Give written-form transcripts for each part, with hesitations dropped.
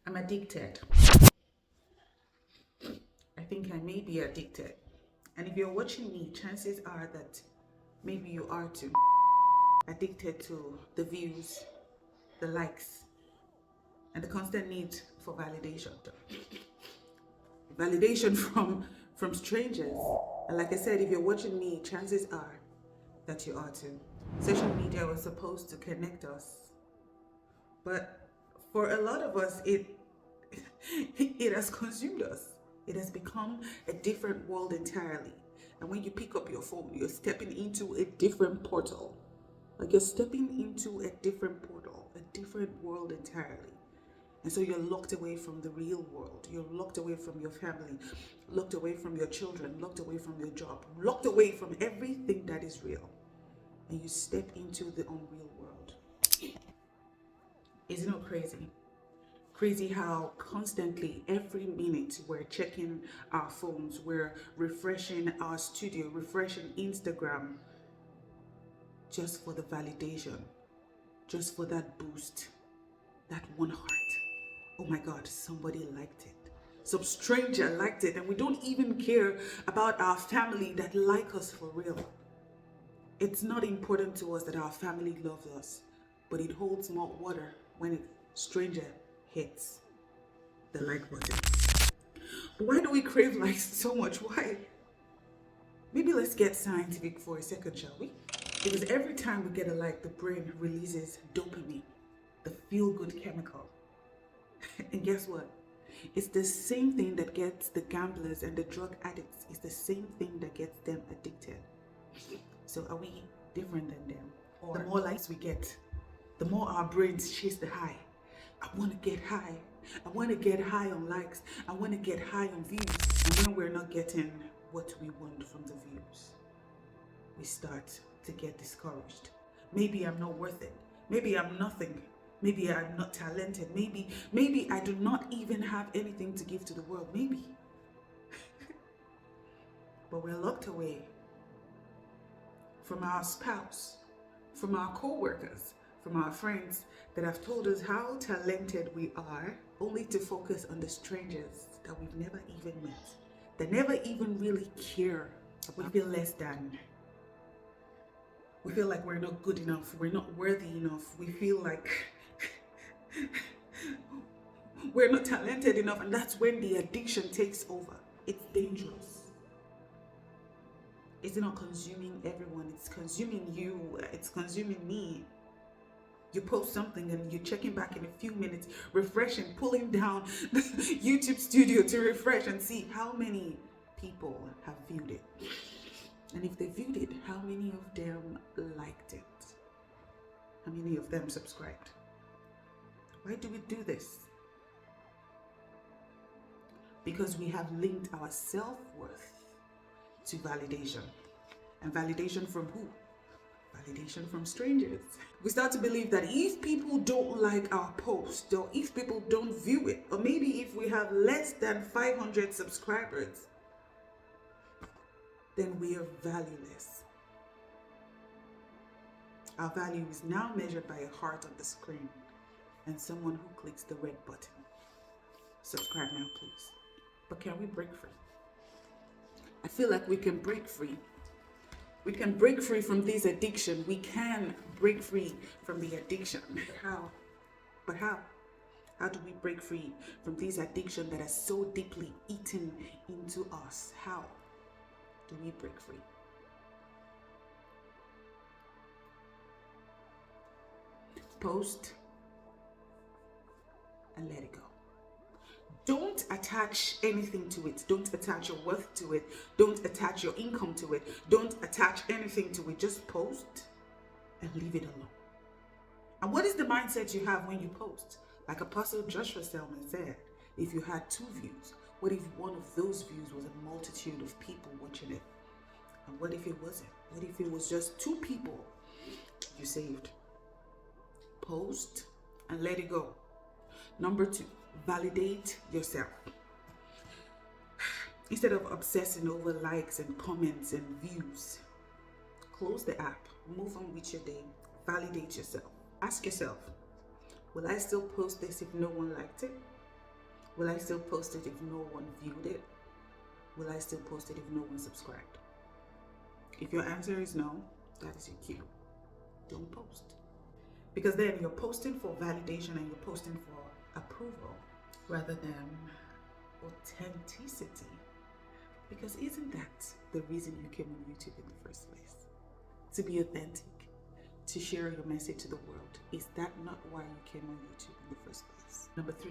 I'm addicted. I think I may be addicted. And if you're watching me, chances are that maybe you are too. Addicted to the views, the likes, and the constant need for validation. Validation from strangers. And like I said, if you're watching me, chances are that you are too. Social media was supposed to connect us, but for a lot of us, it has consumed us. It has become a different world entirely. And when you pick up your phone, you're stepping into a different portal. Like you're stepping into a different portal, a different world entirely. And so you're locked away from the real world. You're locked away from your family, locked away from your children, locked away from your job, locked away from everything that is real. And you step into the unreal world. Isn't it crazy? Crazy how constantly, every minute, we're checking our phones, we're refreshing our studio, refreshing Instagram, just for the validation, just for that boost, that one heart. Oh my God, somebody liked it. Some stranger liked it, and we don't even care about our family that like us for real. It's not important to us that our family loves us, but it holds more water when a stranger hits the like button. But why do we crave likes so much? Why? Maybe let's get scientific for a second, shall we? Because every time we get a like, the brain releases dopamine, the feel-good chemical. And guess what? It's the same thing that gets the gamblers and the drug addicts. It's the same thing that gets them addicted. So are we different than them? Or the more likes we get, the more our brains chase the high. I want to get high. I want to get high on likes. I want to get high on views. And when we're not getting what we want from the views, we start to get discouraged. Maybe I'm not worth it. Maybe I'm nothing. Maybe I'm not talented. Maybe I do not even have anything to give to the world. Maybe. But we're locked away from our spouse, from our co-workers, from our friends that have told us how talented we are, only to focus on the strangers that we've never even met, that never even really care. We feel less than. We feel like we're not good enough. We're not worthy enough. We feel like we're not talented enough. And that's when the addiction takes over. It's dangerous. It's not consuming everyone. It's consuming you. It's consuming me. You post something and you're checking back in a few minutes, refreshing, pulling down the YouTube studio to refresh and see how many people have viewed it. And if they viewed it, how many of them liked it? How many of them subscribed? Why do we do this? Because we have linked our self-worth to validation. And validation from who? Validation from strangers. We start to believe that if people don't like our post, or if people don't view it, or maybe if we have less than 500 subscribers, then we are valueless. Our value is now measured by a heart on the screen and someone who clicks the red button. Subscribe now, please. But can we break free? I feel like we can break free. We can break free from this addiction. We can break free from the addiction. How? But how? How do we break free from this addiction that has so deeply eaten into us? How do we break free? Post and let it go. Don't attach anything to it. Don't attach your worth to it. Don't attach your income to it. Don't attach anything to it. Just post and leave it alone. And what is the mindset you have when you post? Like Apostle Joshua Selman said, if you had 2 views, what if one of those views was a multitude of people watching it? And what if it wasn't? What if it was just 2 people you saved? Post and let it go. Number 2, validate yourself. Instead of obsessing over likes and comments and views, close the app, move on with your day, validate yourself. Ask yourself, will I still post this if no one liked it? Will I still post it if no one viewed it? Will I still post it if no one subscribed? If your answer is no, that is your cue. Don't post. Because then you're posting for validation and you're posting for approval rather than authenticity. Because isn't that the reason you came on YouTube in the first place? To be authentic, to share your message to the world. Is that not why you came on YouTube in the first place? Number 3,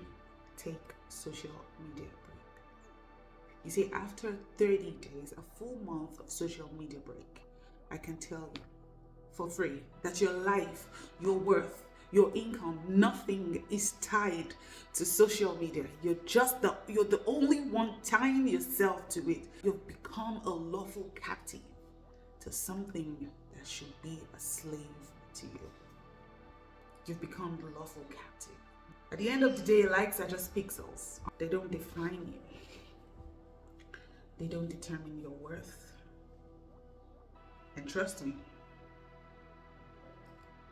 take social media break. You see, after 30 days, a full month of social media break, I can tell you for free that your life, your worth, your income, nothing is tied to social media. You're the only one tying yourself to it. You've become a lawful captive to something that should be a slave to you. You've become the lawful captive. At the end of the day, likes are just pixels. They don't define you. They don't determine your worth. And trust me,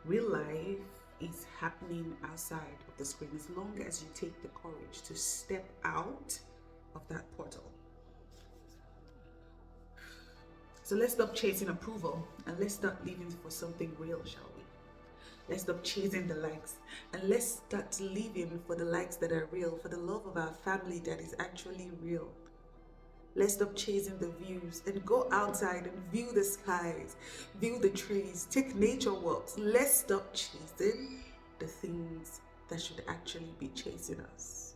real life is happening outside of the screen as long as you take the courage to step out of that portal. So let's stop chasing approval and let's start living for something real, shall we? Let's stop chasing the likes and let's start living for the likes that are real, for the love of our family that is actually real. Let's stop chasing the views and go outside and view the skies, view the trees, take nature walks. Let's stop chasing the things that should actually be chasing us.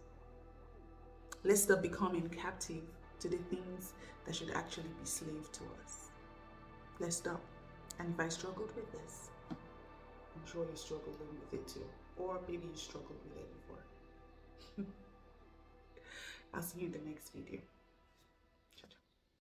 Let's stop becoming captive to the things that should actually be slave to us. Let's stop. And if I struggled with this, I'm sure you're struggling with it too. Or maybe you struggled with it before. I'll see you in the next video.